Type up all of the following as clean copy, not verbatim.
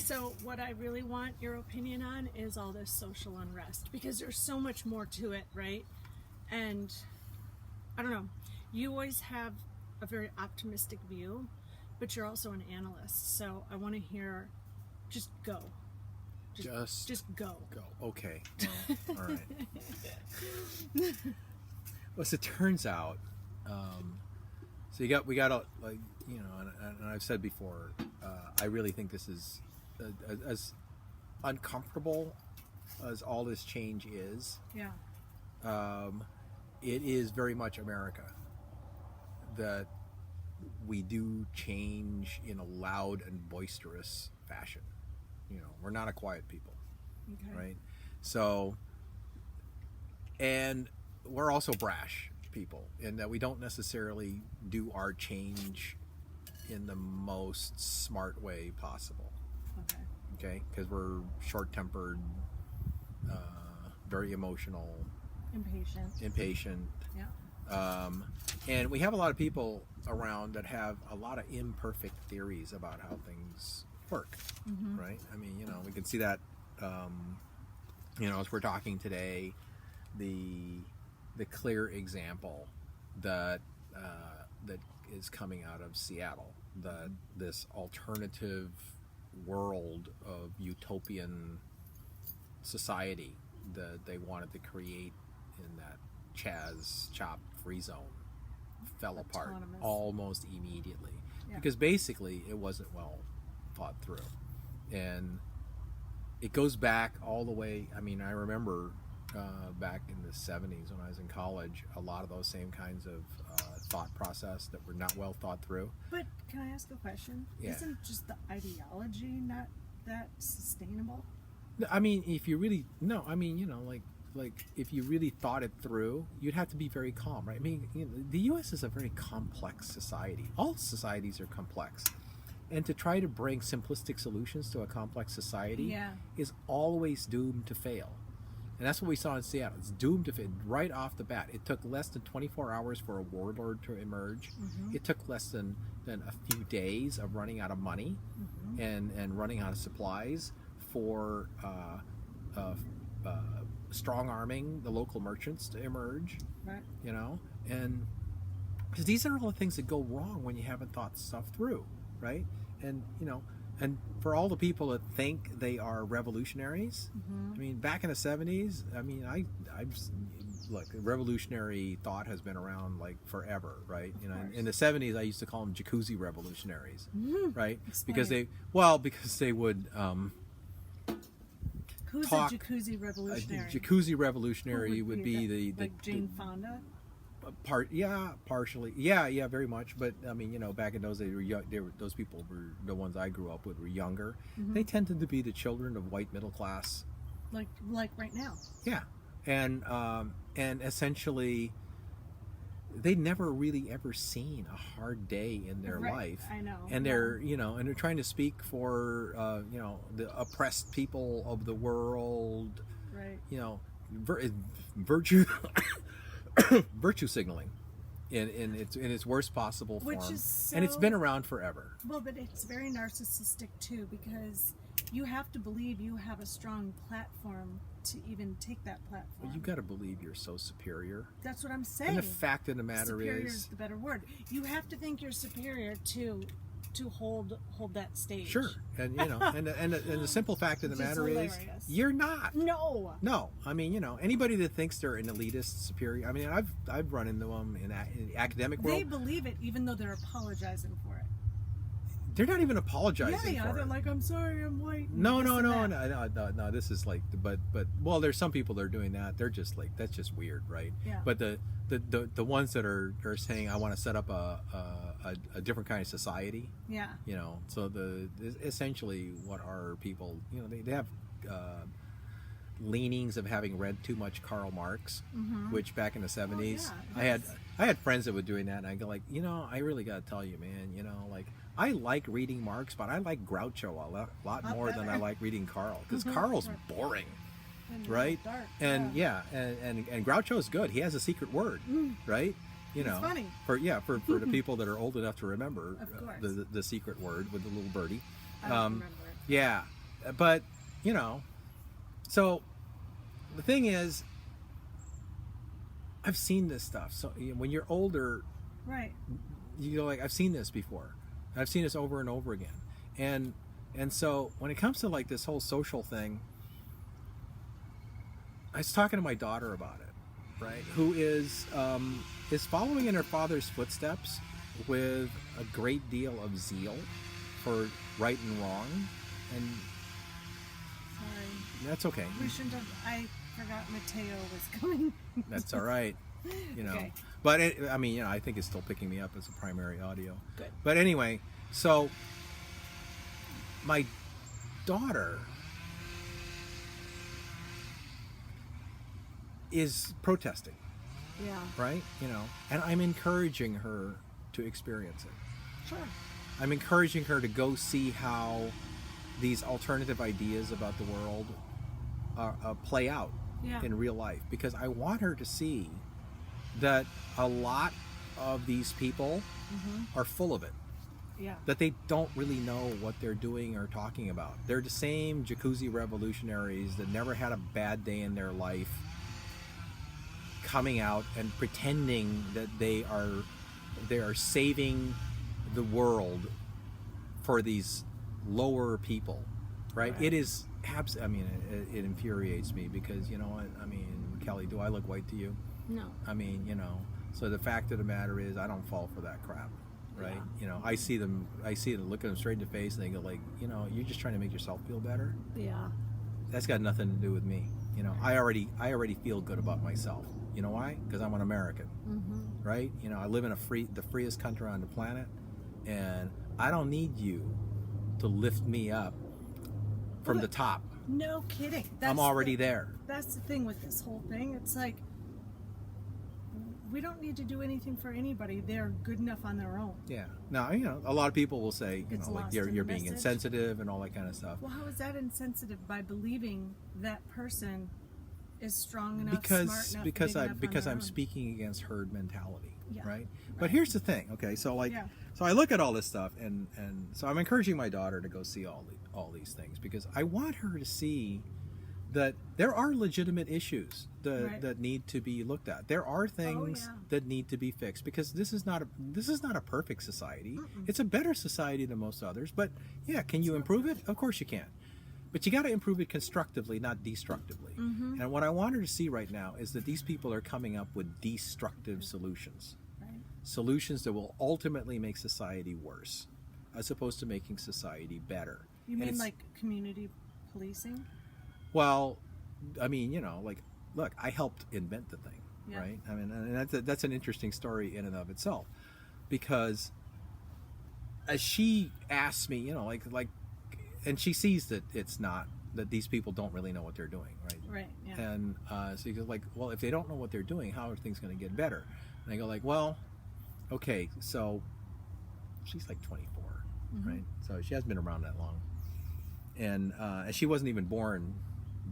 So what I really want your opinion on is all this social unrest, because there's so much more to it, right? And I don't know, you always have a very optimistic view, but you're also an analyst. So I want to hear, just go. Just go. Go. Okay. Well, all right. Well, as it turns out, so we got a, like, you know, and I've said before, I really think this is as uncomfortable as all this change is. Yeah. It is very much America that we do change in a loud and boisterous fashion. You know, we're not a quiet people, Okay. right? So, and we're also brash people in that we don't necessarily do our change in the most smart way possible. Okay. Okay, because we're short-tempered, very emotional, impatient. Yeah. And we have a lot of people around that have a lot of imperfect theories about how things work, right? I mean, you know, we can see that, you know, as we're talking today, the clear example that that is coming out of Seattle, that this alternative world of utopian society that they wanted to create in that Chop free zone fell apart almost immediately, because basically it wasn't well thought through. And it goes back all the way, I mean, I remember back in the 70s when I was in college, a lot of those same kinds of thought process that were not well thought through. But can I ask a question? Yeah. Isn't just the ideology not that sustainable? I mean, if you really, no, I mean, you know, like if you really thought it through, you'd have to be very calm, right? I mean, you know, the U.S. is a very complex society. All societies are complex. And to try to bring simplistic solutions to a complex society is always doomed to fail. And that's what we saw in Seattle. It's doomed to fail right off the bat. It took less than 24 hours for a warlord to emerge. It took less than a few days of running out of money and running out of supplies for strong-arming the local merchants to emerge. Right. You know? And because these are all the things that go wrong when you haven't thought stuff through, right? And, you know, and for all the people that think they are revolutionaries, I mean, back in the 70s, I mean, look, revolutionary thought has been around like forever, right? You know, in the 70s, I used to call them jacuzzi revolutionaries, right? Explain. Because they would Who's talk. a jacuzzi revolutionary? A jacuzzi revolutionary would be the like Jane Fonda. Partially, yeah, very much. But I mean, you know, back in those days, those people were the ones I grew up with were younger. They tended to be the children of white middle class, like right now. Yeah, and essentially, they never really ever seen a hard day in their life. I know. And they're they're trying to speak for you know, the oppressed people of the world. Right. You know, virtue. Virtue signaling in its worst possible form. Which is and it's been around forever. Well, but it's very narcissistic too, because you have to believe you have a strong platform to even take that platform. Well, you got to believe you're so superior. That's what I'm saying. And the fact of the matter superior is the better word. You have to think you're superior to hold that stage. Sure. And you know, and the simple fact of the matter is you're not. No. I mean, you know, anybody that thinks they're an elitist superior, I mean, I've run into them in the academic world. They believe it even though they're apologizing for it. They're not even apologizing for it. They're like, I'm sorry, I'm white. No. This is like, but well, there's some people that are doing that. They're just like, that's just weird, right? Yeah. But the ones that are saying, I want to set up a different kind of society. Yeah. You know, so essentially what are people? You know, they have leanings of having read too much Karl Marx, which back in the 70s, I had friends that were doing that, and I go like, you know, I really got to tell you, man, you know, like, I like reading Marx, but I like Groucho a lot more than I like reading Karl, because Karl's boring, right? Dark, and and Groucho's good. He has a secret word, right? You know, funny. For the people that are old enough to remember the secret word with the little birdie. I don't remember it. Yeah, but you know, so the thing is, I've seen this stuff. So when you're older, Right. you go like, I've seen this before. I've seen this over and over again. And so when it comes to like this whole social thing, I was talking to my daughter about it, right? Who is following in her father's footsteps with a great deal of zeal for right and wrong, and Sorry. that's okay. We shouldn't have. I forgot Mateo was coming. That's all right. You know, Okay. but I mean, you know, I think it's still picking me up as a primary audio. Good. But anyway, so my daughter is protesting, Yeah. right? You know, and I'm encouraging her to experience it. Sure. I'm encouraging her to go see how these alternative ideas about the world play out Yeah. in real life, because I want her to see that a lot of these people are full of it, Yeah. that they don't really know what they're doing or talking about. They're the same jacuzzi revolutionaries that never had a bad day in their life, coming out and pretending that they are saving the world for these lower people, right? Right. It is I mean, it infuriates me, because you know what I mean, Kelly, do I look white to you? No. I mean, you know, so the fact of the matter is, I don't fall for that crap, right? Yeah. You know, I see them look at them straight in the face, and they go like, you know, you're just trying to make yourself feel better. Yeah. That's got nothing to do with me. You know, I already feel good about myself. You know why? Because I'm an American, right? You know, I live in the freest country on the planet, and I don't need you to lift me up from the top. No kidding. I'm already there. That's the thing with this whole thing. It's like, we don't need to do anything for anybody. They're good enough on their own. Yeah. Now, you know, a lot of people will say, you It's know, like lost in you're the being message. insensitive and all that kind of stuff. Well, how is that insensitive? By believing that person is strong enough, smart enough, because big enough on their I'm own. speaking against herd mentality, Yeah. right? But here's the thing, okay? So like, Yeah. so I look at all this stuff, and so I'm encouraging my daughter to go see all these things, because I want her to see that there are legitimate issues that need to be looked at. There are things that need to be fixed, because this is not a perfect society. It's a better society than most others, but yeah, can you improve it? Of course you can. But you got to improve it constructively, not destructively. And what I want her to see right now is that these people are coming up with destructive solutions. Right. Solutions that will ultimately make society worse, as opposed to making society better. You And mean it's- like community policing? Well, I mean, you know, like, look, I helped invent the thing, Yeah. right? I mean, and that's an interesting story in and of itself, because as she asks me, you know, like, and she sees that it's not, that these people don't really know what they're doing, right? Right. Yeah. And so you go like, well, if they don't know what they're doing, how are things going to get better? And I go like, well, okay, so she's like 24, right? So she hasn't been around that long, and she wasn't even born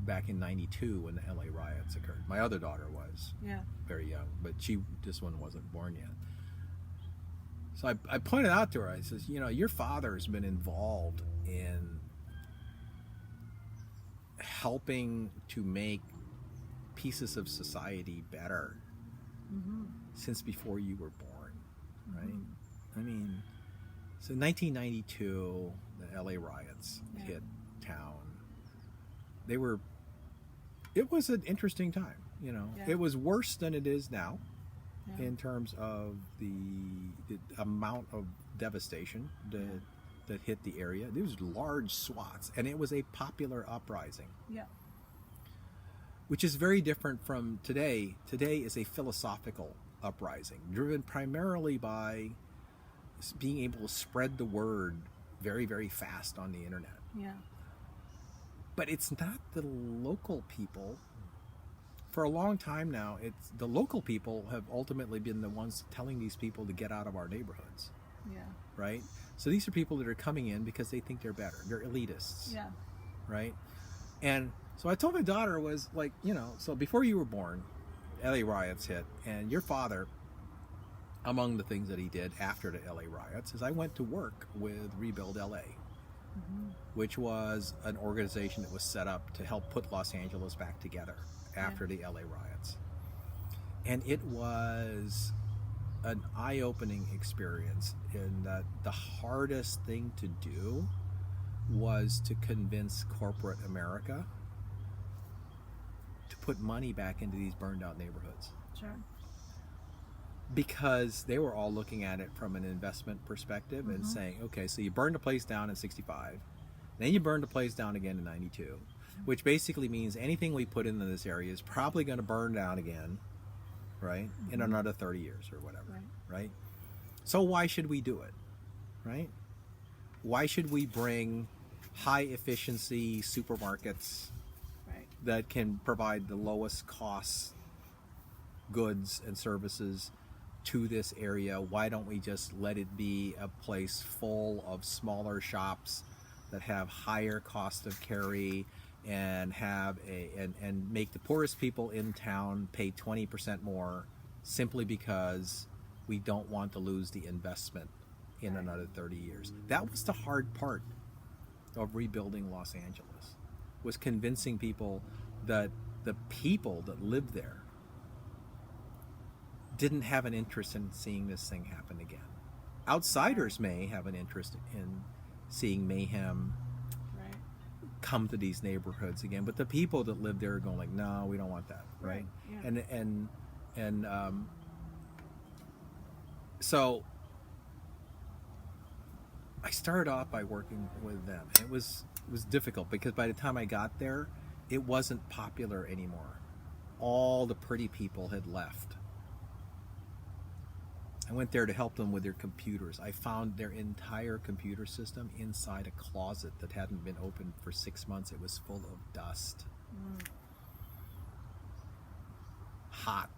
back in '92 when the LA riots occurred. My other daughter was Yeah. very young, but this one wasn't born yet. So I pointed out to her, I says, you know, your father's been involved in helping to make pieces of society better since before you were born, right? I mean, so 1992, the LA riots hit town. It was an interesting time, you know. Yeah. It was worse than it is now Yeah. in terms of the amount of devastation that hit the area. There was large swaths, and it was a popular uprising, Yeah. which is very different from today. Today is a philosophical uprising, driven primarily by being able to spread the word very, very fast on the internet. Yeah. But it's not the local people. For a long time now, it's the local people have ultimately been the ones telling these people to get out of our neighborhoods, Yeah. right? So these are people that are coming in because they think they're better. They're elitists, Yeah. right? And so I told my daughter, was like, you know, so before you were born, LA riots hit, and your father, among the things that he did after the LA riots, is I went to work with Rebuild LA. which was an organization that was set up to help put Los Angeles back together after the LA riots. And it was an eye-opening experience in that the hardest thing to do was to convince corporate America to put money back into these burned out neighborhoods. Sure. Because they were all looking at it from an investment perspective and saying, okay, so you burned a place down in 65, then you burned a place down again in 92, which basically means anything we put into this area is probably going to burn down again, right, in another 30 years or whatever, right? So why should we do it, right? Why should we bring high efficiency supermarkets that can provide the lowest cost goods and services to this area? Why don't we just let it be a place full of smaller shops that have higher cost of carry and have and make the poorest people in town pay 20% more simply because we don't want to lose the investment in another 30 years. That was the hard part of rebuilding Los Angeles, was convincing people that the people that lived there didn't have an interest in seeing this thing happen again. Outsiders may have an interest in seeing mayhem come to these neighborhoods again, but the people that live there are going like, no, we don't want that, right? Yeah. And so I started off by working with them. It was difficult because by the time I got there, it wasn't popular anymore. All the pretty people had left. I went there to help them with their computers. I found their entire computer system inside a closet that hadn't been opened for 6 months. It was full of dust. Hot.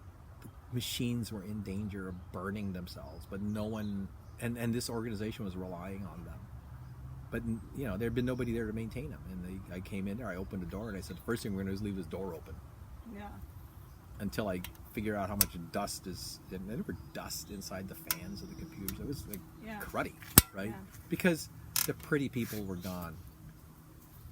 The machines were in danger of burning themselves, but no one, and this organization was relying on them. But, you know, there had been nobody there to maintain them. And I came in there, I opened the door, and I said, the first thing we're going to do is leave this door open. Yeah. Until I figure out how much dust is, and there were dust inside the fans of the computers. It was like cruddy, right? Yeah. Because the pretty people were gone.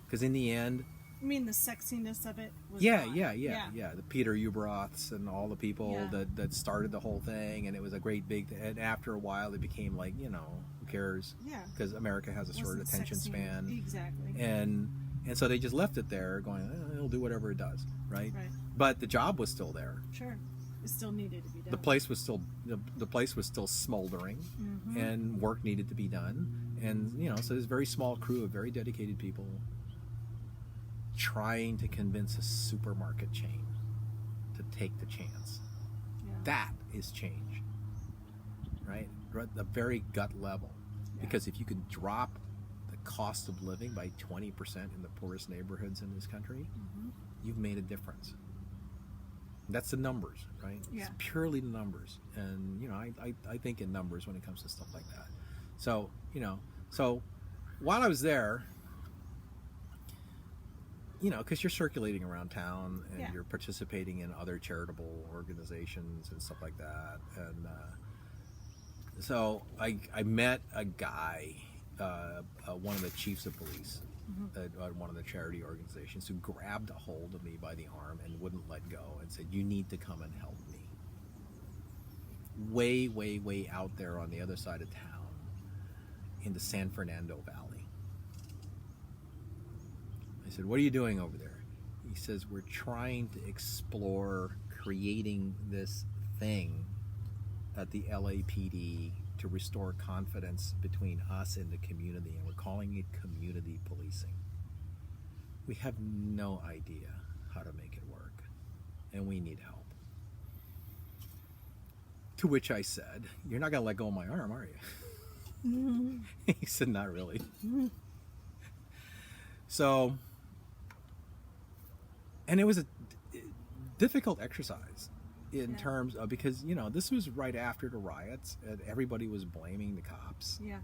Because in the end, I mean, the sexiness of it was gone. The Peter Uberoths and all the people that started the whole thing, and it was a great big, and after a while it became like, you know, who cares? Yeah. Because America has a short attention span. Exactly. And so they just left it there going, it'll do whatever it does, right? But the job was still there. Sure. It still needed to be done. The place was still smoldering, and work needed to be done. And, you know, so there's a very small crew of very dedicated people trying to convince a supermarket chain to take the chance. Yeah. That is change, right? At the very gut level. Yeah. Because if you can drop the cost of living by 20% in the poorest neighborhoods in this country, you've made a difference. That's the numbers, right? Yeah. It's purely the numbers. And, you know, I think in numbers when it comes to stuff like that. So, you know, so while I was there, you know, because you're circulating around town and you're participating in other charitable organizations and stuff like that. And so I met a guy, one of the chiefs of police, at one of the charity organizations, who grabbed a hold of me by the arm and wouldn't let go and said, you need to come and help me. Way, way, way out there on the other side of town in the San Fernando Valley. I said, what are you doing over there? He says, we're trying to explore creating this thing at the LAPD to restore confidence between us and the community, and we're calling it community policing. We have no idea how to make it work, and we need help. To which I said, you're not going to let go of my arm, are you? He said, not really. So, and it was a difficult exercise in terms of, because, you know, this was right after the riots, and everybody was blaming the cops. Yeah.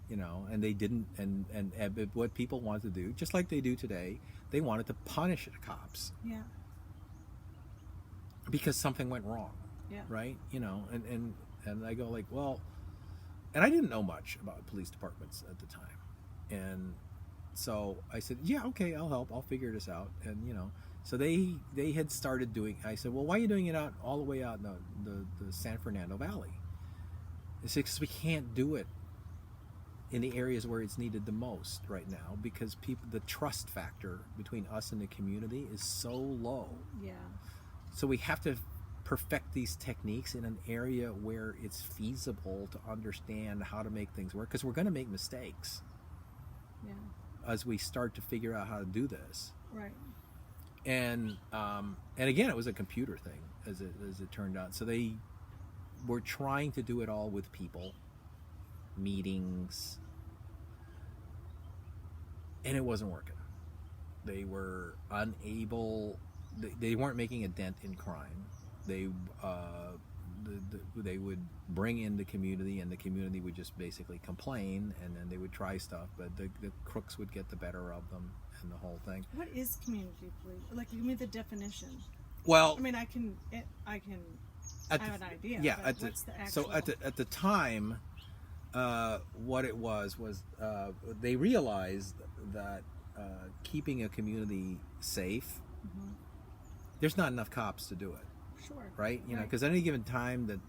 You know, and they didn't, and what people wanted to do, just like they do today, they wanted to punish the cops. Yeah. Because something went wrong. Yeah. Right? You know, and I go like, well, and I didn't know much about police departments at the time. And so I said, yeah, okay, I'll help. I'll figure this out. And so they had started doing. I said, well, why are you doing it out all the way out in the San Fernando Valley? They said, because we can't do it in the areas where it's needed the most right now, because the trust factor between us and the community is so low. Yeah. So we have to perfect these techniques in an area where it's feasible to understand how to make things work, because we're going to make mistakes. Yeah. As we start to figure out how to do this. Right. And again, it was a computer thing, as it turned out. So they were trying to do it all with people, meetings, and it wasn't working. They were unable. They weren't making a dent in crime. They would bring in the community, and the community would just basically complain, and then they would try stuff, but the crooks would get the better of them, and the whole thing. What is community police? Like, give me the definition. Well, I mean, I can have an idea. Yeah. But what's the actual? So at the time, what it was they realized that keeping a community safe, there's not enough cops to do it. Sure. Right? Because at any given time,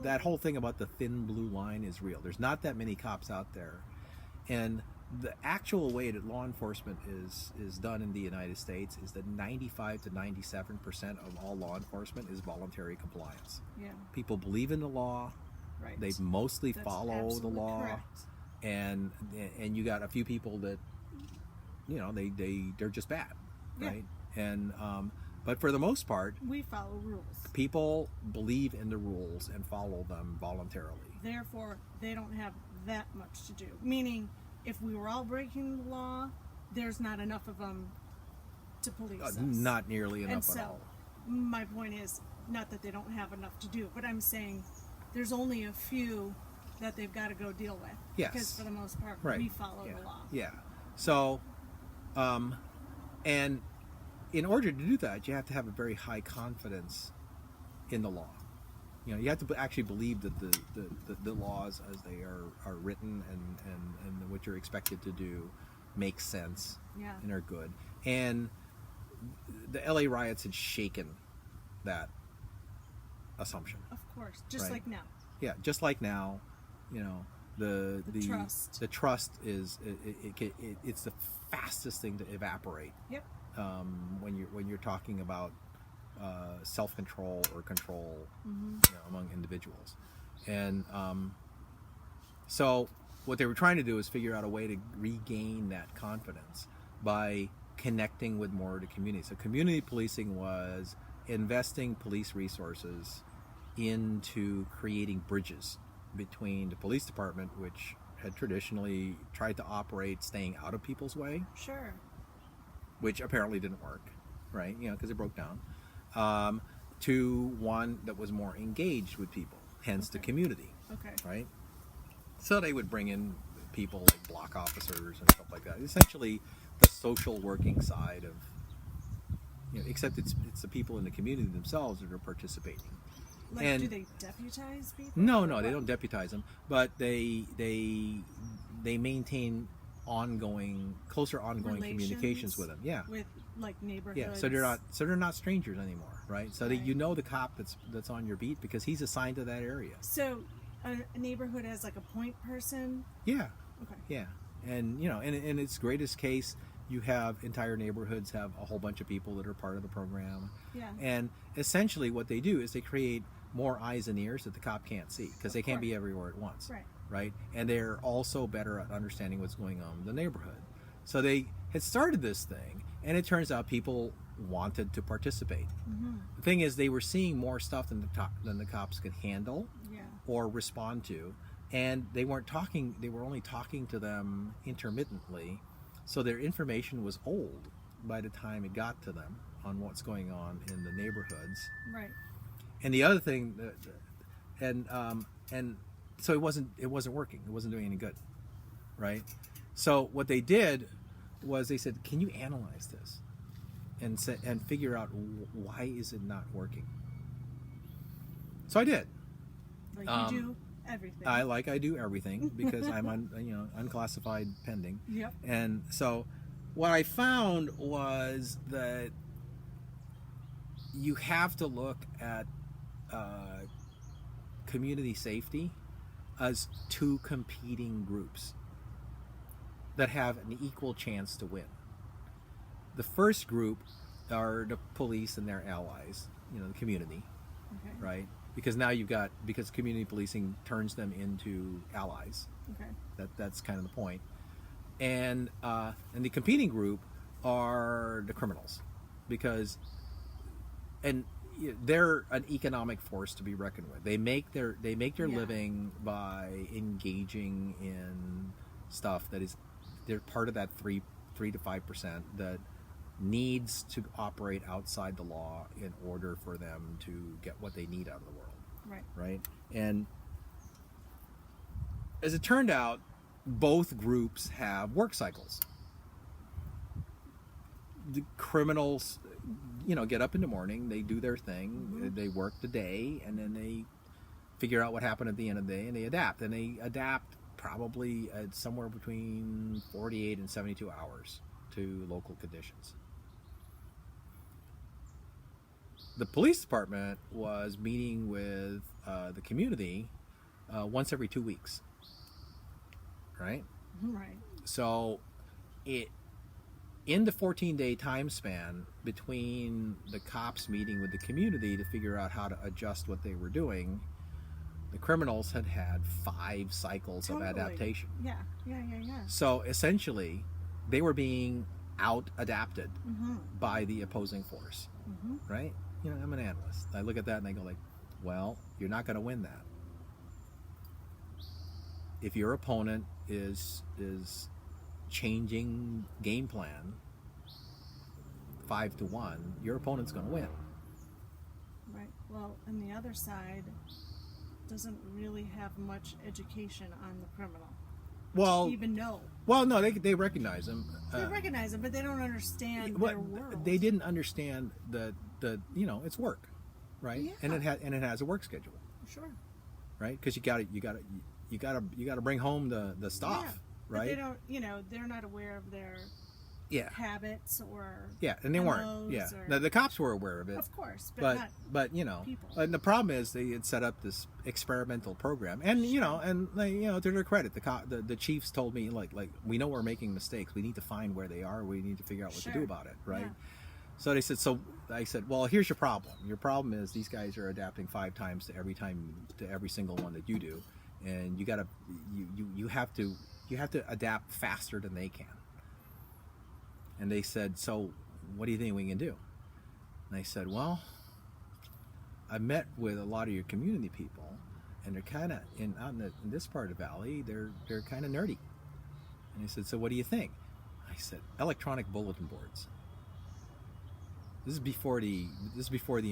that whole thing about the thin blue line is real. There's not that many cops out there. And the actual way that law enforcement is done in the United States is that 95 to 97% of all law enforcement is voluntary compliance. Yeah. People believe in the law. Right. They mostly That's follow the law. correct. And you got a few people that, they're just bad. Yeah. Right? And but for the most part, we follow rules. people believe in the rules and follow them voluntarily. Therefore, they don't have that much to do. Meaning, if we were all breaking the law, there's not enough of them to police us. Not nearly enough And at so, all. my point is, not that they don't have enough to do, but I'm saying there's only a few that they've got to go deal with. Yes. Because for the most part, Right. we follow Yeah. the law. Yeah. So, and in order to do that, you have to have a very high confidence in the law. You have to actually believe that the laws as they are written and what you're expected to do make sense Yeah. and are good. And the LA riots had shaken that assumption. Of course. Just Right. like now. Yeah, just like now, the trust. The trust is it's the fastest thing to evaporate. Yep. When you're talking about self-control or control among individuals. And so what they were trying to do is figure out a way to regain that confidence by connecting with more of the community. So community policing was investing police resources into creating bridges between the police department, which had traditionally tried to operate staying out of people's way, Sure. which apparently didn't work, right? Because it broke down, to one that was more engaged with people, hence the Okay. community, Okay. right? So they would bring in people like block officers and stuff like that. Essentially, the social working side of, except it's the people in the community themselves that are participating. Like, And- do they deputize people? No, they don't deputize them, but they maintain closer ongoing communications with them. Yeah, With like neighborhoods. yeah. So they're not strangers anymore, right? So Right. that the cop that's on your beat because he's assigned to that area. So a neighborhood has like a point person. Yeah, Okay. yeah, and in its greatest case, you have entire neighborhoods have a whole bunch of people that are part of the program. Yeah. And essentially, what they do is they create more eyes and ears that the cop can't see because they can't be everywhere at once. Right. Right? And they're also better at understanding what's going on in the neighborhood. So they had started this thing, and it turns out people wanted to participate. The thing is, they were seeing more stuff than the cops could handle Yeah. or respond to, and they weren't talking. They were only talking to them intermittently, so their information was old by the time it got to them on what's going on in the neighborhoods. Right. And the other thing, and so it wasn't working. It wasn't doing any good, right? So what they did was they said, "Can you analyze this and figure out why is it not working?" So I did. Like you do everything. I do everything because I'm unclassified pending. Yep. And so what I found was that you have to look at community safety as two competing groups that have an equal chance to win. The first group are the police and their allies, the community, Okay. right? Because now because community policing turns them into allies. Okay. That's kind of the point. And the competing group are the criminals, because they're an economic force to be reckoned with. They make their living by engaging in stuff that is, they're part of that 3 to 5% that needs to operate outside the law in order for them to get what they need out of the world. Right. And as it turned out, both groups have work cycles. The criminals, get up in the morning, they do their thing, they work the day, and then they figure out what happened at the end of the day, and they adapt. And they adapt probably at somewhere between 48 and 72 hours to local conditions. The police department was meeting with the community once every 2 weeks, right? Right. So in the 14-day time span between the cops meeting with the community to figure out how to adjust what they were doing, the criminals had 5 cycles of adaptation. Yeah. So essentially, they were being out-adapted by the opposing force, right? I'm an analyst. I look at that and I go like, well, you're not going to win that. If your opponent is changing game plan 5-1, your opponent's going to win. Right. Well, and the other side doesn't really have much education on the criminal. Well, to even know. Well, no, they recognize him. They recognize him, but they don't understand their world. They didn't understand the it's work, right? Yeah. And it has a work schedule. Sure. Right? Because you got to bring home the stuff, right? But they don't, they're not aware of their habits or and they weren't. Yeah, the cops were aware of it, of course, but not people. And the problem is they had set up this experimental program, and to their credit, the chiefs told me like we know we're making mistakes. We need to find where they are. We need to figure out what to do about it, right? Yeah. So they said. So I said, well, here's your problem. Your problem is these guys are adapting 5 times to every single one that you do, and you have to adapt faster than they can. And they said, so what do you think we can do? And I said, well, I met with a lot of your community people, and they're kind of in this part of the valley. They're kind of nerdy. And he said, so what do you think? I said, electronic bulletin boards. This is before the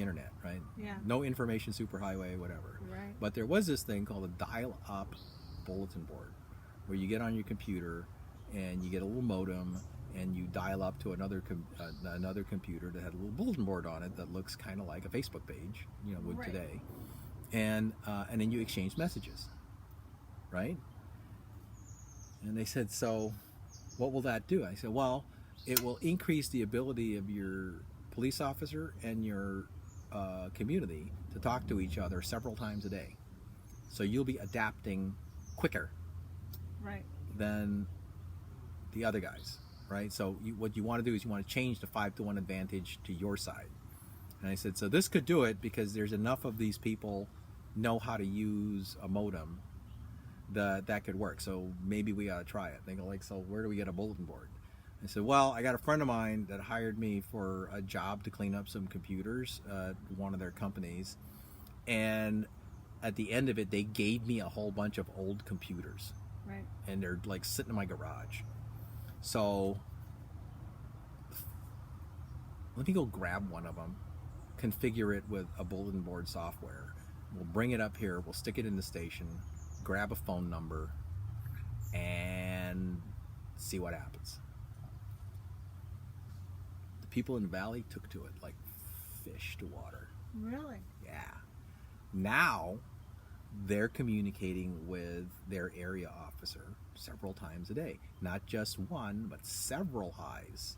internet, right? Yeah. No information superhighway, whatever. Right. But there was this thing called a dial-up bulletin board, where you get on your computer and you get a little modem and you dial up to another computer that had a little bulletin board on it that looks kind of like a Facebook page, would today, and then you exchange messages, right? And they said, so what will that do? I said, well, it will increase the ability of your police officer and your community to talk to each other several times a day. So you'll be adapting quicker than the other guys, right? So what you want to do is you want to change the 5-1 advantage to your side. And I said, so this could do it because there's enough of these people know how to use a modem that could work. So maybe we ought to try it. They go like, so where do we get a bulletin board? I said, well, I got a friend of mine that hired me for a job to clean up some computers at one of their companies. And at the end of it, they gave me a whole bunch of old computers. Right. And they're like sitting in my garage. So let me go grab one of them, configure it with a bulletin board software. We'll bring it up here. We'll stick it in the station, grab a phone number, and see what happens. The people in the valley took to it like fish to water. Really? Yeah. Now they're communicating with their area officer several times a day, not just one, but several eyes,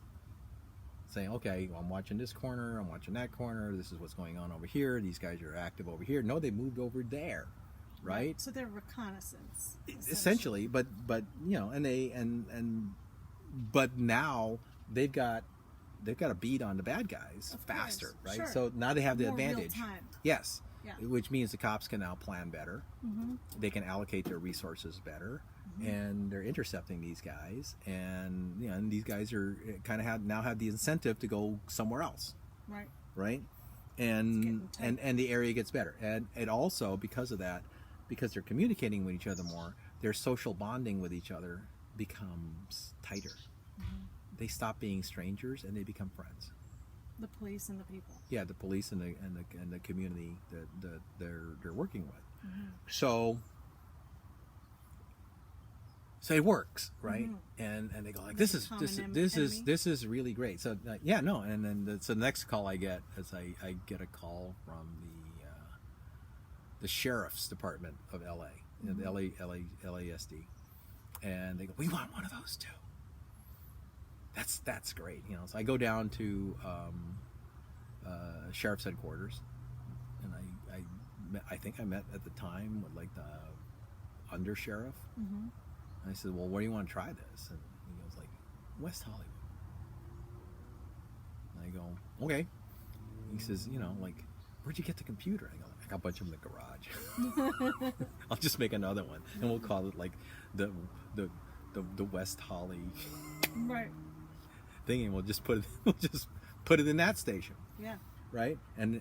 saying, okay, I'm watching this corner, I'm watching that corner, this is what's going on over here, these guys are active over here. No, they moved over there, right? So they're reconnaissance, essentially. But you know, but now they've got a beat on the bad guys faster, right? Sure. So now they have the More advantage. real time. Yes. Yeah. Which means the cops can now plan better. Mm-hmm. They can allocate their resources better, Mm-hmm. and they're intercepting these guys. And you know, and these guys are kind of have the incentive to go somewhere else, Right. right? It's And getting tight. and the area gets better, and it also, because of that, because they're communicating with each other more, their social bonding with each other becomes tighter. Mm-hmm. They stop being strangers and they become friends. The police and the people. Yeah, the police and the community that they're working with. Mm-hmm. So it works, right? Mm-hmm. And they go like, There's this a is common this enemy. is really great. So yeah, no, and then so the next call I get is I get a call from the sheriff's department of LA, you know, the LASD, and they go, we want one of those too. That's great, you know. So I go down to sheriff's headquarters, and I think I met at the time with like the under sheriff. Mm-hmm. And I said, well, where do you want to try this? And he goes like, West Hollywood. And I go, okay. He says, you know, like, where'd you get the computer? I go, I got a bunch of them in the garage. I'll just make another one, and we'll call it like the West Holly Right. thing, and we'll just put it in that station. Yeah. Right, and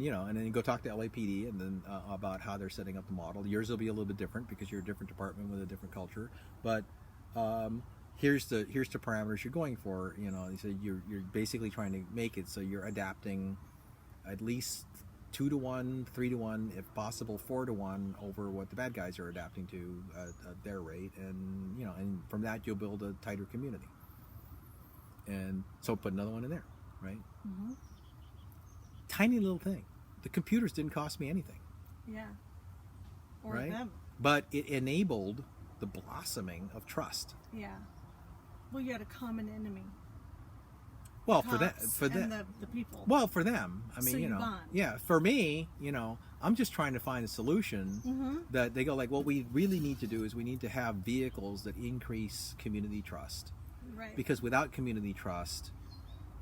you know, and then you go talk to LAPD, and then about how they're setting up the model. Yours will be a little bit different because you're a different department with a different culture. But here's the parameters you're going for. You know, so you're basically trying to make it so you're adapting at least 2 to 1, 3 to 1, if possible 4 to 1 over what the bad guys are adapting to at their rate, and you know, and from that you'll build a tighter community. And so put another one in there, right? Mm-hmm. Tiny little thing. The computers didn't cost me anything. Yeah. Or Right? them. But it enabled the blossoming of trust. Yeah. Well, you had a common enemy. Well, for that, Cops for that, and the people. well, for them, I mean, So you you know, bond. yeah. For me, you know, I'm just trying to find a solution Mm-hmm. that they go like, what we really need to do is we need to have vehicles that increase community trust, Right. because without community trust,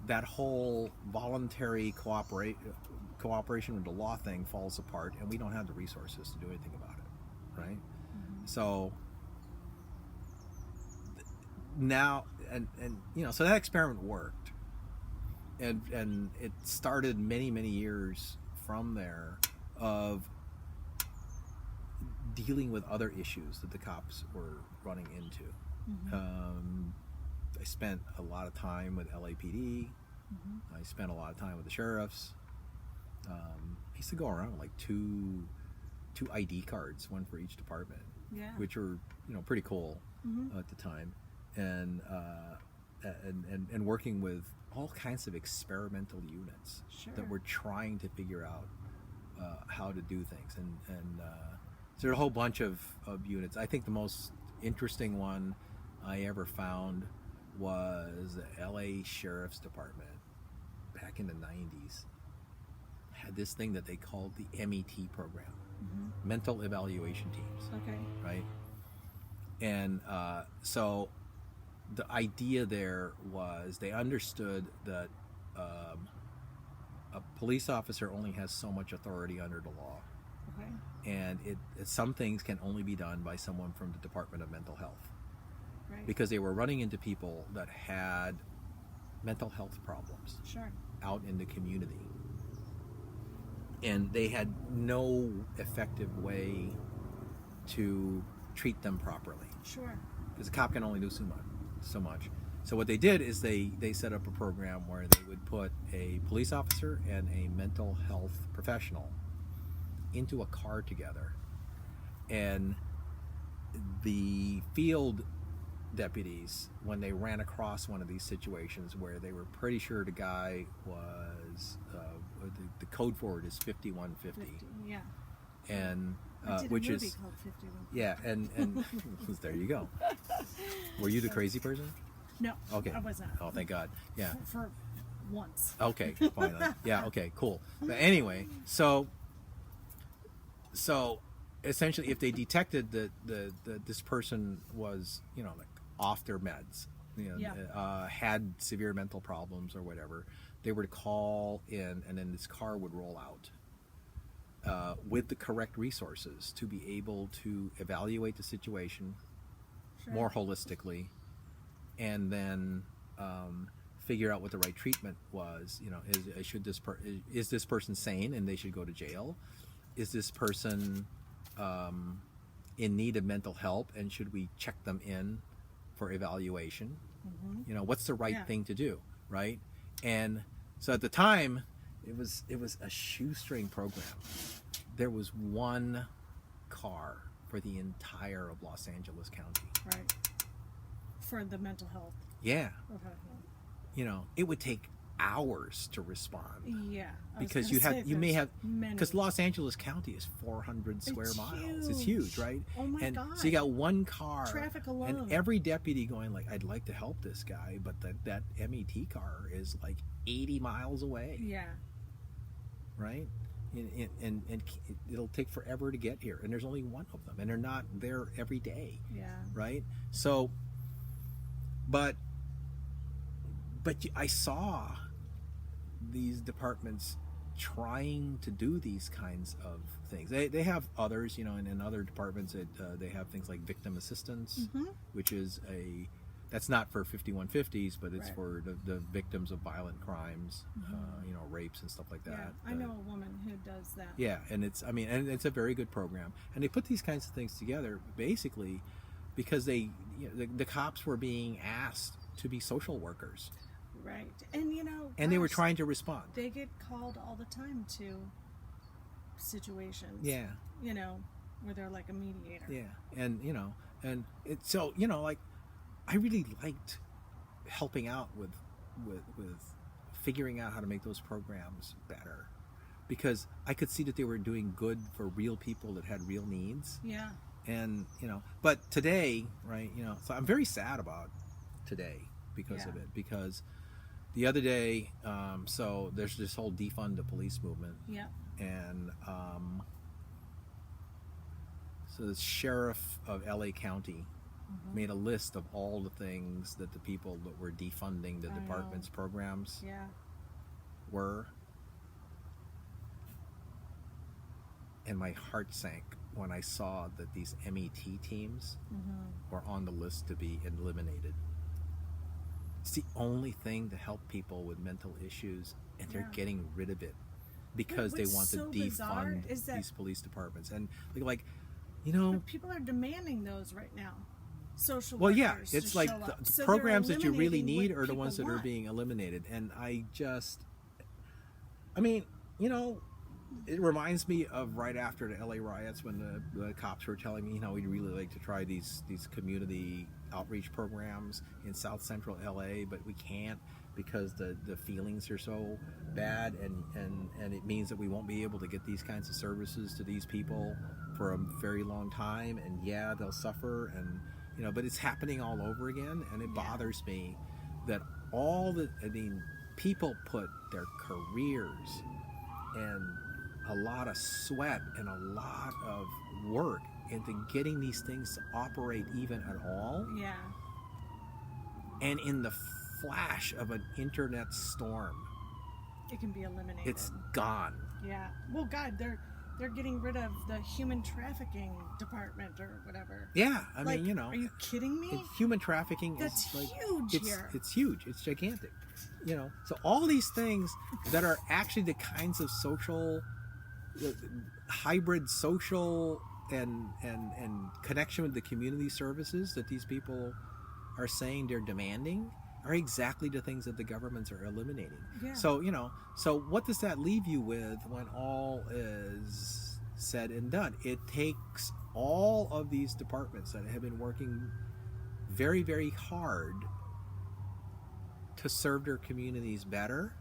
that whole voluntary cooperation with the law thing falls apart, and we don't have the resources to do anything about it, right? Mm-hmm. So now, and you know, so that experiment worked, and it started many years from there of dealing with other issues that the cops were running into. Mm-hmm. I spent a lot of time with LAPD. Mm-hmm. I spent a lot of time with the sheriffs. I used to go around with like two ID cards, one for each department, Yeah. which were, you know, pretty cool Mm-hmm. at the time, and working with all kinds of experimental units Sure. that were trying to figure out how to do things, and so there are a whole bunch of units. I think the most interesting one I ever found was the LA Sheriff's Department back in the 90s. Had this thing that they called the MET program, Mm-hmm. Mental Evaluation Teams, Okay. right? And so the idea there was they understood that a police officer only has so much authority under the law, Okay. and some things can only be done by someone from the Department of Mental Health, Right. because they were running into people that had mental health problems Sure. out in the community, and they had no effective way to treat them properly, Sure. because the cop can only do so much. So what they did is they set up a program where they would put a police officer and a mental health professional into a car together, and the field deputies, when they ran across one of these situations where they were pretty sure the guy was the code for it is 5150, 50. Yeah. and I did which a movie is called 51. yeah, and there you go. Were you the crazy person? No, Okay. I was not. Oh, thank God. Yeah. For once. Okay, finally. Yeah, okay, cool. But anyway, so essentially if they detected that this person was, like off their meds, had severe mental problems or whatever, they were to call in, and then this car would roll out with the correct resources to be able to evaluate the situation more holistically, and then figure out what the right treatment was. Is this person sane and they should go to jail? Is this person in need of mental help, and should we check them in for evaluation? What's the right thing to do, right? And so at the time, it was a shoestring program. There was one car for the entire of Los Angeles County. Right. For the mental health. Yeah. Okay. It would take hours to respond. Yeah. Because because Los Angeles County is 400 square miles. It's huge, right? Oh my God. So you got one car. Traffic alone. And every deputy going like, I'd like to help this guy, but that MET car is like 80 miles away. Yeah. Right? And it'll take forever to get here. And there's only one of them. And they're not there every day. Yeah. Right? So, but I saw these departments trying to do these kinds of things. They have others, in other departments they have things like victim assistance, which is that's not for 5150s, but it's for the victims of violent crimes, rapes and stuff like that. Yeah, I know a woman who does that. Yeah, and it's a very good program. And they put these kinds of things together basically because the cops were being asked to be social workers. Right. And and they were trying to respond. They get called all the time to situations. Yeah. Where they're like a mediator. Yeah. And and it's so, like I really liked helping out with figuring out how to make those programs better, because I could see that they were doing good for real people that had real needs. Yeah. And but today, right, so I'm very sad about today because of it, because the other day, so there's this whole defund the police movement. Yeah. And so the sheriff of LA County made a list of all the things that the people that were defunding the department's programs were. And my heart sank when I saw that these MET teams were on the list to be eliminated. It's the only thing to help people with mental issues, and they're getting rid of it because they want to defund these police departments. And like but people are demanding those right now. Social well, workers. yeah, it's like the programs that you really need are the people ones that are being eliminated. And it reminds me of right after the LA riots when the cops were telling me, we'd really like to try these community outreach programs in South Central LA, but we can't because the feelings are so bad, and it means that we won't be able to get these kinds of services to these people for a very long time, and they'll suffer, and but it's happening all over again, and it bothers me that people put their careers and a lot of sweat and a lot of work into getting these things to operate even at all. Yeah. And in the flash of an internet storm, it can be eliminated. It's gone. Yeah. Well, God, they're getting rid of the human trafficking department or whatever. Yeah, I like, mean, are you kidding me? Human trafficking That's is like huge here. It's huge. It's gigantic. So all these things that are actually the kinds of social, hybrid social and connection with the community services that these people are saying they're demanding are exactly the things that the governments are eliminating. Yeah. So so what does that leave you with when all is said and done? It takes all of these departments that have been working very, very hard to serve their communities better,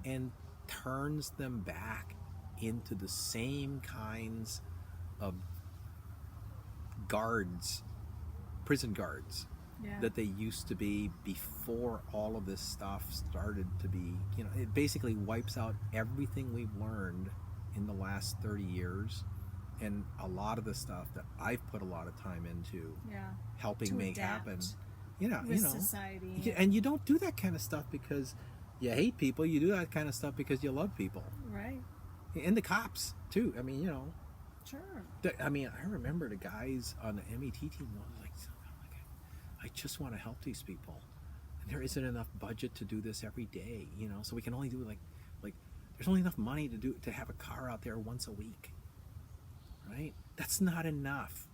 and turns them back into the same kinds of guards, prison guards, Yeah. that they used to be before all of this stuff started to be, you know, it basically wipes out everything we've learned in the last 30 years and a lot of the stuff that I've put a lot of time into Yeah. helping To make adapt happen. Yeah, with you know. society. And you don't do that kind of stuff because you hate people. You do that kind of stuff because you love people. Right. And the cops, too. I mean, you know. Sure. I mean, I remember the guys on the MET team were like, I just want to help these people. And there isn't enough budget to do this every day, you know, so we can only do like there's only enough money to have a car out there once a week. Right? That's not enough.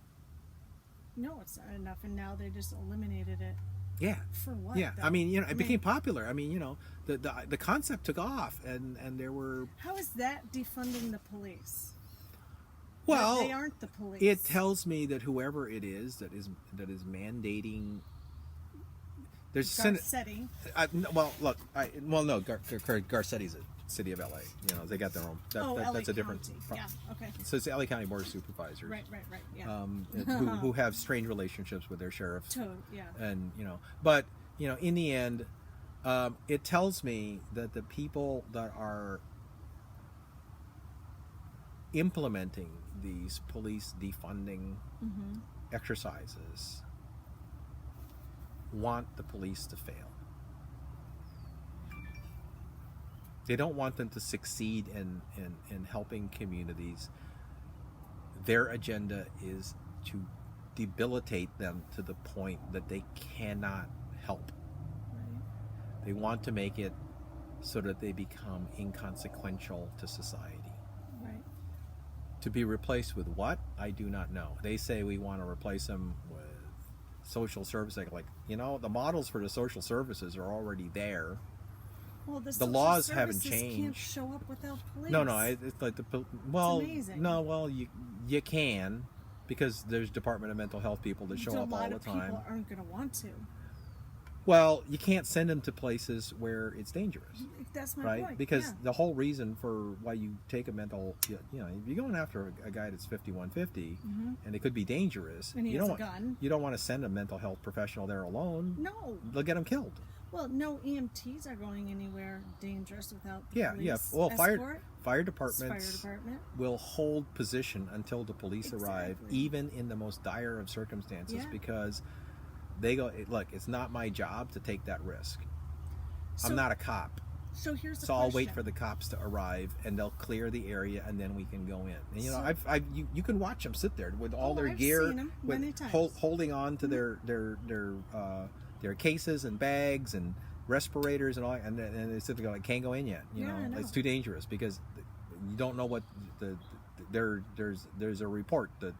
No, it's not enough, and now they just eliminated it. Yeah. For what? Yeah. Though? I mean, you know, it became popular. I mean, you know, the concept took off and there were. How is that defunding the police? Well, they aren't the police. It tells me that whoever it is that is mandating. There's Garcetti. well, look, no, Garcetti's a city of LA. You know, they got their own. LA That's a different. County. Yeah. Okay. So it's the LA County Board of Supervisors. Right. Yeah. Who have strained relationships with their sheriffs. Yeah. And you know, but you know, in the end, it tells me that the people that are implementing these police defunding exercises want the police to fail. They don't want them to succeed in helping communities. Their agenda is to debilitate them to the point that they cannot help. Right. They want to make it so that they become inconsequential to society. Right. To be replaced with what? I do not know. They say we want to replace them with social services. Like, you know, the models for the social services are already there. Well, The laws haven't services changed. Can't show up without police. No, it's like well, It's amazing. no, well, you can, because there's Department of Mental Health people that show up all the A lot of time. people aren't going to want to. Well, you can't send them to places where it's dangerous, That's my right? point. Because yeah. the whole reason for why you take a mental, you know, if you're going after a guy that's 5150 and it could be dangerous, And he you has don't a gun. You don't want to send a mental health professional there alone. No. They'll get him killed. Well, no EMTs are going anywhere dangerous without the Yeah. police Well, escort. fire departments Fire department. will hold position until the police arrive, Exactly. even in the most dire of circumstances, Yeah. because they go, look, it's not my job to take that risk. So, I'm not a cop. So here's the So question. I'll wait for the cops to arrive, and they'll clear the area, and then we can go in. And you know, So- you can watch them sit there with all their I've gear, seen 'em many times. holding on to their cases and bags and respirators and all, and they sit there going, can't go in yet. You Yeah, I know. It's too dangerous because you don't know what there's a report that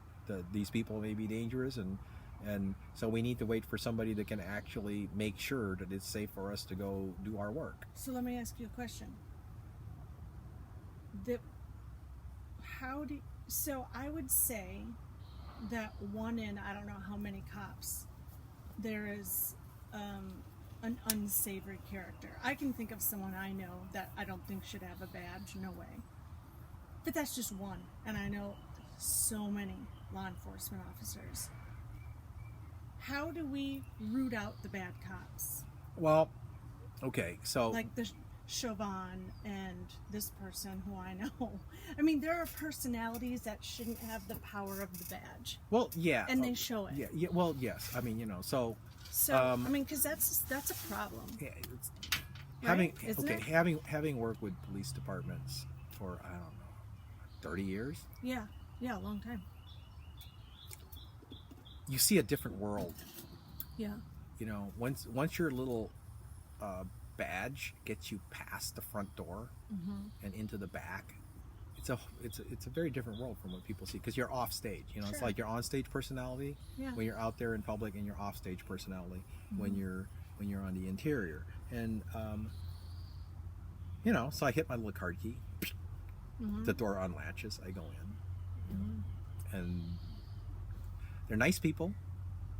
these people may be dangerous, and so we need to wait for somebody that can actually make sure that it's safe for us to go do our work. So let me ask you a question. So I would say that one in I don't know how many cops there is an unsavory character. I can think of someone I know that I don't think should have a badge, no way. But that's just one, and I know so many law enforcement officers. How do we root out the bad cops? Well, okay, so Like the Chauvin and this person who I know. I mean, there are personalities that shouldn't have the power of the badge, well, yeah, and they show it. yeah, well, yes. I mean, you know, so So I mean, because that's a problem. yeah, it's, Right? Isn't it? having worked with police departments for I don't know 30 years, Yeah, a long time. you see a different world. Yeah, You know, once your little badge gets you past the front door and into the back, it's a very different world from what people see, because you're off stage. You know, it's Sure. like your on stage personality Yeah. when you're out there in public, and your off stage personality when you're on the interior. And you know, so I hit my little card key, the door unlatches, I go in, and they're nice people,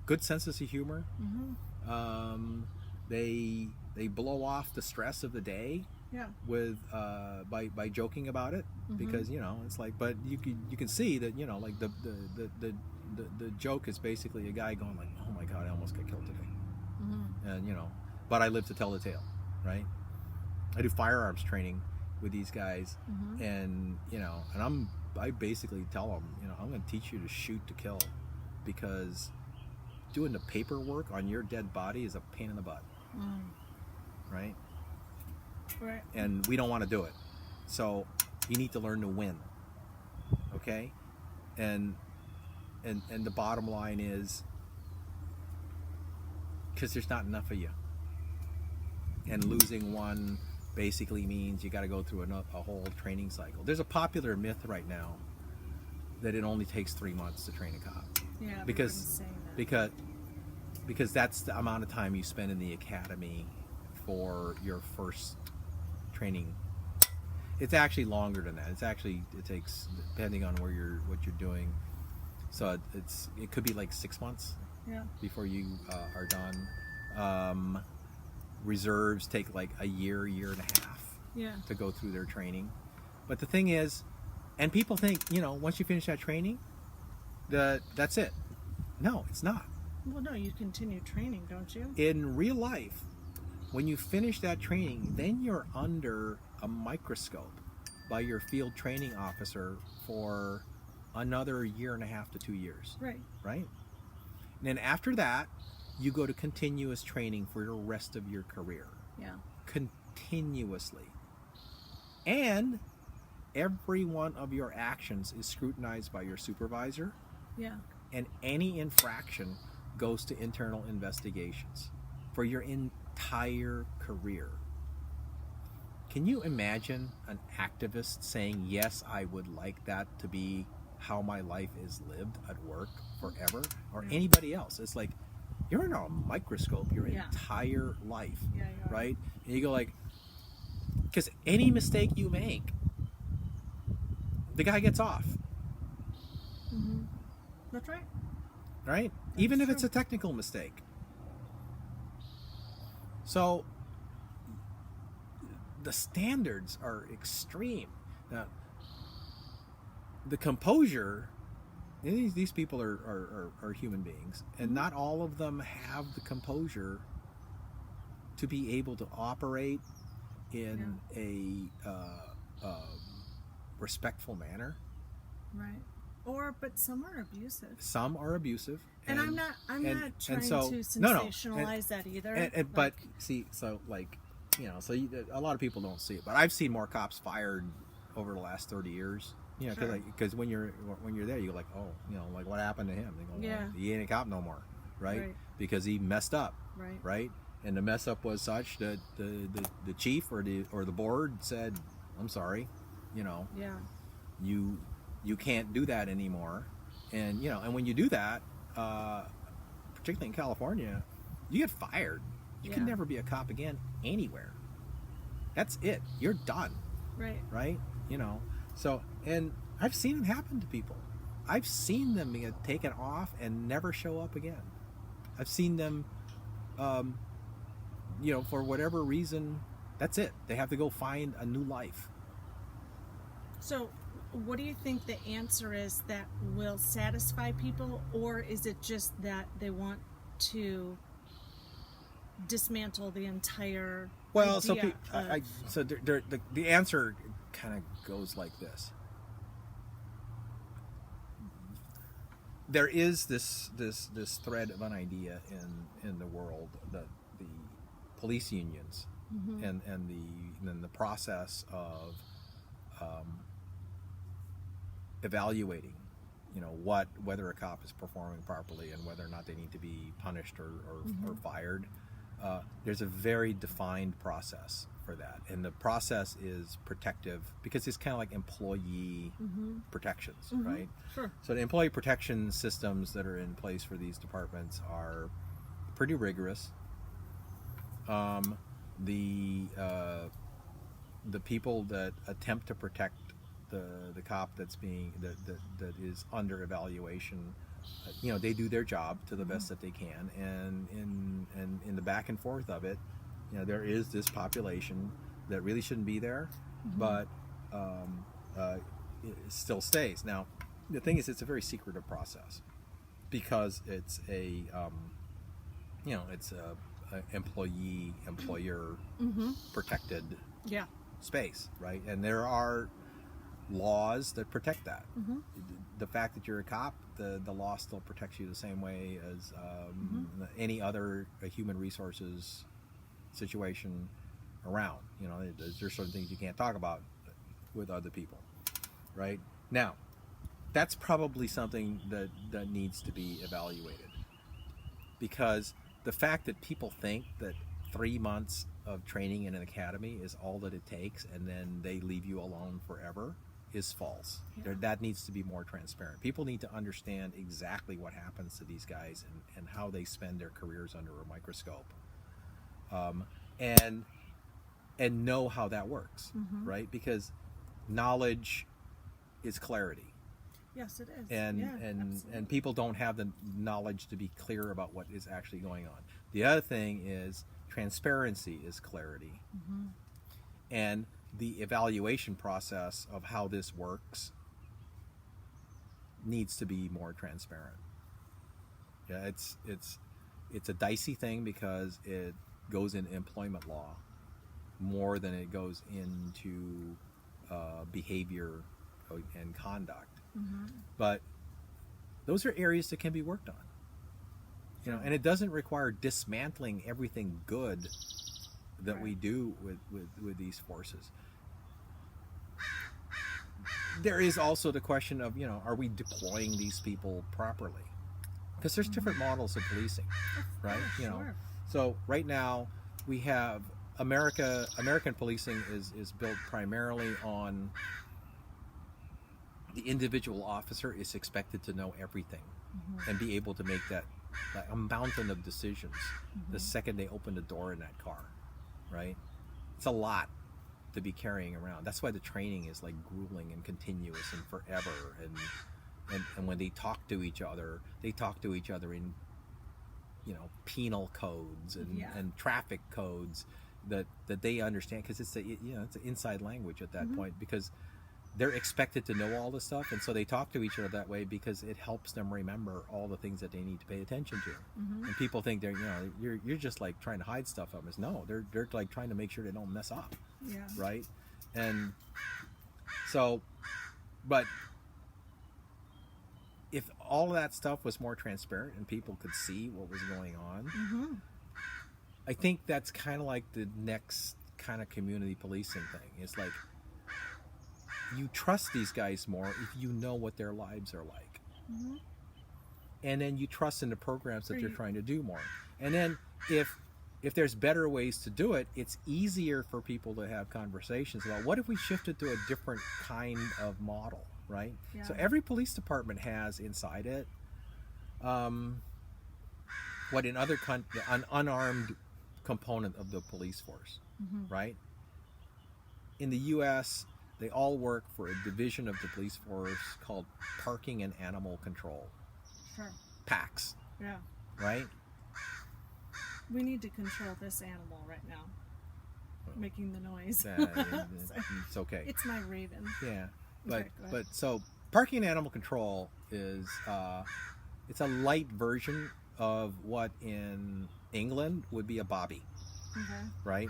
good senses of humor. They blow off the stress of the day yeah, with by joking about it, because you know, it's like, but you can see that, you know, like the the joke is basically a guy going like, oh my God, I almost got killed today. And, but I live to tell the tale, right? I do firearms training with these guys, and, and I basically tell them, I'm going to teach you to shoot to kill, because doing the paperwork on your dead body is a pain in the butt, right? Right. And we don't want to do it. So you need to learn to win, okay? And the bottom line is, because there's not enough of you, and losing one basically means you got to go through a whole training cycle. There's a popular myth right now that it only takes 3 months to train a cop. Yeah, because that's the amount of time you spend in the academy for your first training. It's actually longer than that. It takes, depending on what you're doing. So it could be like 6 months. Yeah. Before you are done. Reserves take like a year and a half. Yeah. To go through their training. But the thing is, and people think, once you finish that training, that's it. No, it's not. Well, no, you continue training, don't you? In real life, when you finish that training, then you're under a microscope by your field training officer for another year and a half to 2 years. Right. Right? And then after that, you go to continuous training for the rest of your career. Yeah. Continuously. And every one of your actions is scrutinized by your supervisor. Yeah. And any infraction goes to internal investigations for your entire career. Can you imagine an activist saying, yes, I would like that to be how my life is lived at work forever, or anybody else? It's like, you're in a microscope your entire life, right? And you go like, because any mistake you make, the guy gets off. That's right. Right? Even if it's a technical mistake. So the standards are extreme. Now, the composure, these people are human beings, and not all of them have the composure to be able to operate in a respectful manner. Right. But some are abusive. Some are abusive. And I'm not trying to sensationalize that either. But see, so like, a lot of people don't see it. But I've seen more cops fired over the last 30 years. Because when you're there, you go like, oh, like what happened to him? They go, well, he ain't a cop no more, right? Because he messed up, right? And the mess up was such that the chief or the board said, I'm sorry, you can't do that anymore. And and when you do that, particularly in California, you get fired. You can never be a cop again anywhere. That's it. You're done. Right? So, and I've seen it happen to people. I've seen them get taken off and never show up again. I've seen them, for whatever reason, that's it. They have to go find a new life. So, what do you think the answer is that will satisfy people, or is it just that they want to dismantle the entire idea the answer kind of goes like this. There is this thread of an idea in the world that the police unions and the process of evaluating, whether a cop is performing properly and whether or not they need to be punished or fired. There's a very defined process for that, and the process is protective because it's kind of like employee protections, right? Sure. So the employee protection systems that are in place for these departments are pretty rigorous. The people that attempt to protect the cop that is under evaluation, they do their job to the best that they can, and in the back and forth of it, there is this population that really shouldn't be there, but it still stays. Now, the thing is, it's a very secretive process. because it's a it's a employee employer protected Yeah. space, right? And there are laws that protect that. The fact that you're a cop, the law still protects you the same way as any other human resources situation around. You know, there's certain things you can't talk about with other people, right? Now, that's probably something that needs to be evaluated, because the fact that people think that 3 months of training in an academy is all that it takes and then they leave you alone forever is false. Yeah. That needs to be more transparent. People need to understand exactly what happens to these guys and how they spend their careers under a microscope, and know how that works, right? Because knowledge is clarity. Yes, it is. And Yeah, and people don't have the knowledge to be clear about what is actually going on. The other thing is transparency is clarity, and the evaluation process of how this works needs to be more transparent. Yeah, it's a dicey thing because it goes in employment law more than it goes into behavior and conduct. But those are areas that can be worked on, you know, and it doesn't require dismantling everything good that we do with these forces. There is also the question of, you know, are we deploying these people properly? Because there's different models of policing, right? You know, so right now we have American policing is built primarily on the individual officer is expected to know everything and be able to make that a mountain of decisions the second they open the door in that car, right? It's a lot to be carrying around. That's why the training is like grueling and continuous and forever. And when they talk to each other in, you know, penal codes and traffic codes that they understand, because it's it's an inside language at that point, because they're expected to know all this stuff, and so they talk to each other that way because it helps them remember all the things that they need to pay attention to. And people think you're just like trying to hide stuff from us. No, they're like trying to make sure they don't mess up. Yeah. Right? And so, but if all of that stuff was more transparent and people could see what was going on, I think that's kind of like the next kind of community policing thing. It's like, you trust these guys more if you know what their lives are like. And then you trust in the programs that they're trying to do more. And then if there's better ways to do it, it's easier for people to have conversations about what if we shifted to a different kind of model, right? Yeah. So every police department has inside it what in other an unarmed component of the police force, right? In the U.S., they all work for a division of the police force called Parking and Animal Control. Sure. PACs. Yeah. Right? We need to control this animal right now. Making the noise. It's okay. It's my raven. Yeah. Okay, but so Parking and Animal Control is it's a light version of what in England would be a bobby. Okay. Right?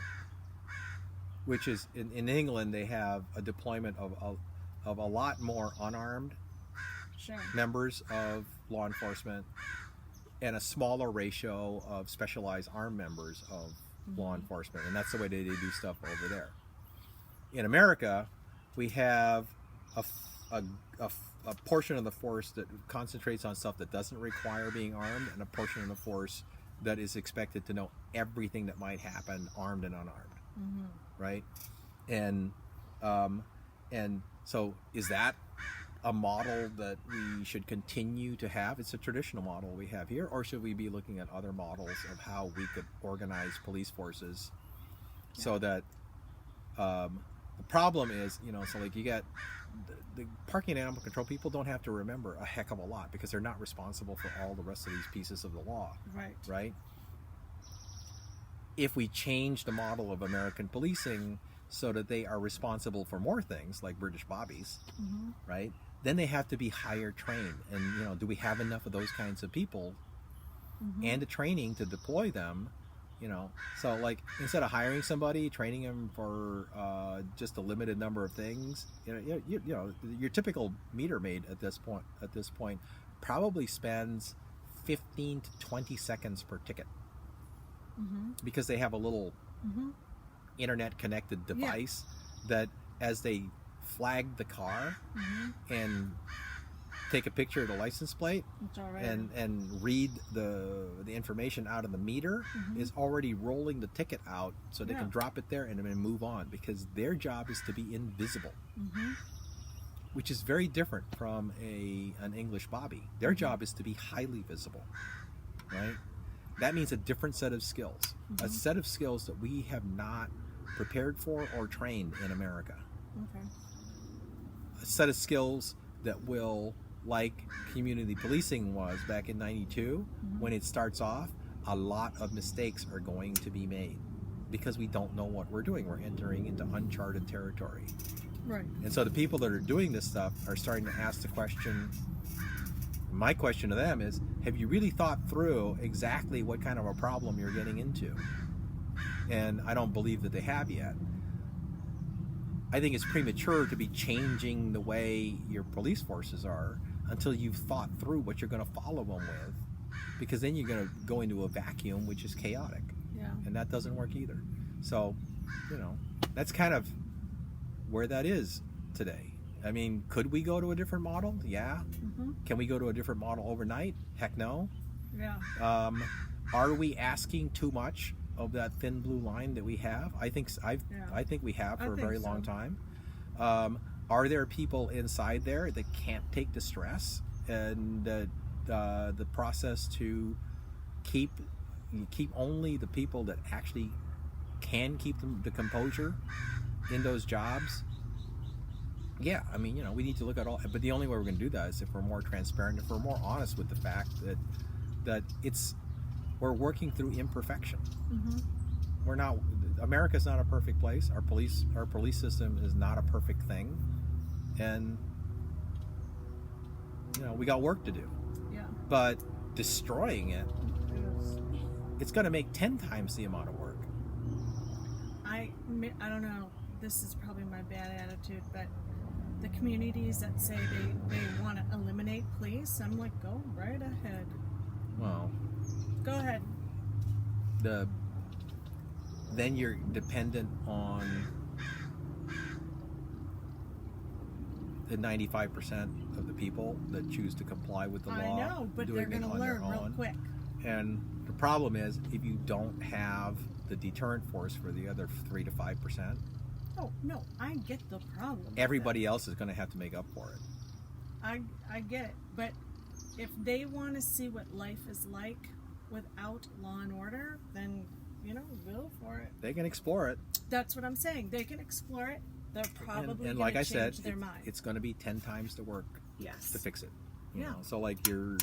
Which is in England, they have a deployment of a lot more unarmed members of law enforcement and a smaller ratio of specialized armed members of law enforcement, and that's the way they do stuff over there. In America, we have a portion of the force that concentrates on stuff that doesn't require being armed, and a portion of the force that is expected to know everything that might happen, armed and unarmed. Right? And so is that a model that we should continue to have? It's a traditional model we have here, or should we be looking at other models of how we could organize police forces so that the problem is, so like you got the parking and animal control people don't have to remember a heck of a lot because they're not responsible for all the rest of these pieces of the law. Right? If we change the model of American policing so that they are responsible for more things like British bobbies, right, then they have to be higher trained. And, you know, do we have enough of those kinds of people and the training to deploy them? You know, so like instead of hiring somebody, training them for just a limited number of things, you know, your typical meter maid at this point probably spends 15 to 20 seconds per ticket because they have a little internet connected device that as they flag the car and take a picture of the license plate and read the information out of the meter is already rolling the ticket out so they can drop it there and then move on, because their job is to be invisible, which is very different from an English Bobby. Their job is to be highly visible, right? That means a different set of skills, a set of skills that we have not prepared for or trained in America. A set of skills that will, like community policing was back in 92, when it starts off, a lot of mistakes are going to be made because we don't know what we're doing. We're entering into uncharted territory. Right. And so the people that are doing this stuff are starting to ask the question. My question to them is, have you really thought through exactly what kind of a problem you're getting into? And I don't believe that they have yet. I think it's premature to be changing the way your police forces are until you've thought through what you're going to follow them with, because then you're going to go into a vacuum, which is chaotic. Yeah. And that doesn't work either. So, you know, that's kind of where that is today. I mean, could we go to a different model? Yeah. Can we go to a different model overnight? Heck no. Yeah. Are we asking too much of that thin blue line that we have? I think we have for a very long time. Are there people inside there that can't take the stress and the process to keep only the people that actually can keep the composure in those jobs? Yeah, I mean, you know, we need to look at all, but the only way we're going to do that is if we're more transparent, if we're more honest with the fact that we're working through imperfection. We're not. America's not a perfect place. Our police system is not a perfect thing, and you know, we got work to do. Yeah. But destroying it, it's going to make 10 times the amount of work. I don't know. This is probably my bad attitude, but the communities that say they want to eliminate police, I'm like, go right ahead. Well, go ahead. Then you're dependent on the 95% of the people that choose to comply with the law. I know, but they're going to learn real quick. And the problem is, if you don't have the deterrent force for the other 3 to 5%. Oh no, I get the problem. Everybody else is going to have to make up for it. I get it, but if they want to see what life is like without law and order, then, you know, go for it. They can explore it. That's what I'm saying. They can explore it. They're probably and going like to I change said, their mind. It's going to be 10 times the work to fix it. You know? So like you're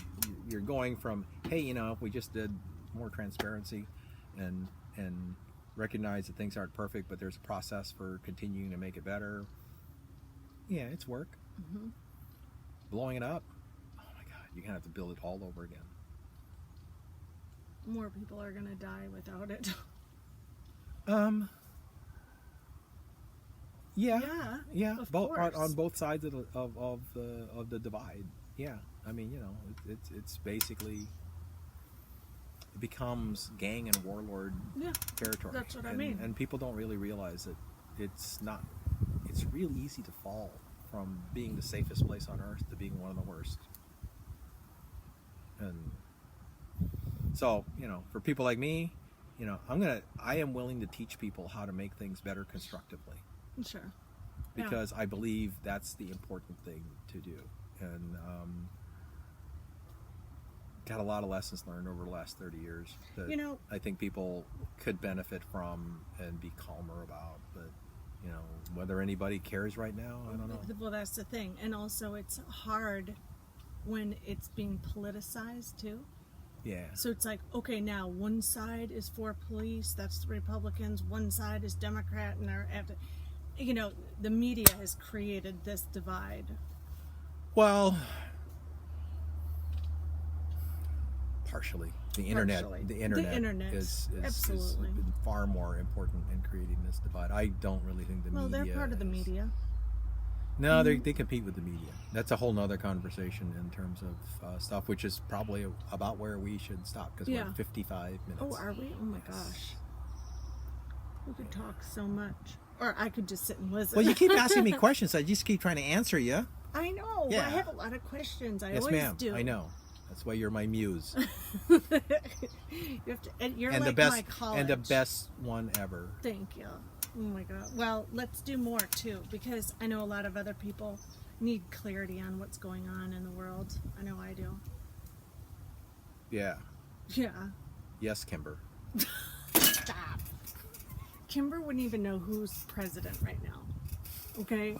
going from, hey, you know, if we just did more transparency and recognize that things aren't perfect, but there's a process for continuing to make it better. Yeah, it's work. Blowing it up, oh my God, you're gonna have to build it all over again. More people are gonna die without it. Yeah. Of Both course. on both sides of the divide. Yeah, I mean, you know, it's basically, it becomes gang and warlord territory. That's what I mean. And people don't really realize that it's real easy to fall from being the safest place on earth to being one of the worst. And so, you know, for people like me, you know, I am willing to teach people how to make things better constructively. Sure. Because I believe that's the important thing to do. And got a lot of lessons learned over the last 30 years that, you know, I think people could benefit from and be calmer about. But, you know, whether anybody cares right now, I don't know. Well, that's the thing. And also it's hard when it's being politicized too. Yeah. So it's like, okay, now one side is for police, that's the Republicans, one side is Democrat, and they're after, you know, the media has created this divide. And it's, you know, it's hard. Well, partially. The internet is absolutely been far more important in creating this divide. I don't really think the media. Well, they're part of the media. No, they compete with the media. That's a whole nother conversation in terms of stuff, which is probably about where we should stop because we're at 55 minutes. Oh, are we? Oh my gosh. We could talk so much. Or I could just sit and listen. Well, you keep asking me questions. I just keep trying to answer you. I know. Yeah. I have a lot of questions. I Yes, always ma'am. do. I know. That's why you're my muse. You have to, and you're and like the best, my college. and the best one ever. Thank you. Oh my God. Well, let's do more too, because I know a lot of other people need clarity on what's going on in the world. I know I do. Yeah. Yeah. Yes, Kimber. Stop. Kimber wouldn't even know who's president right now. Okay?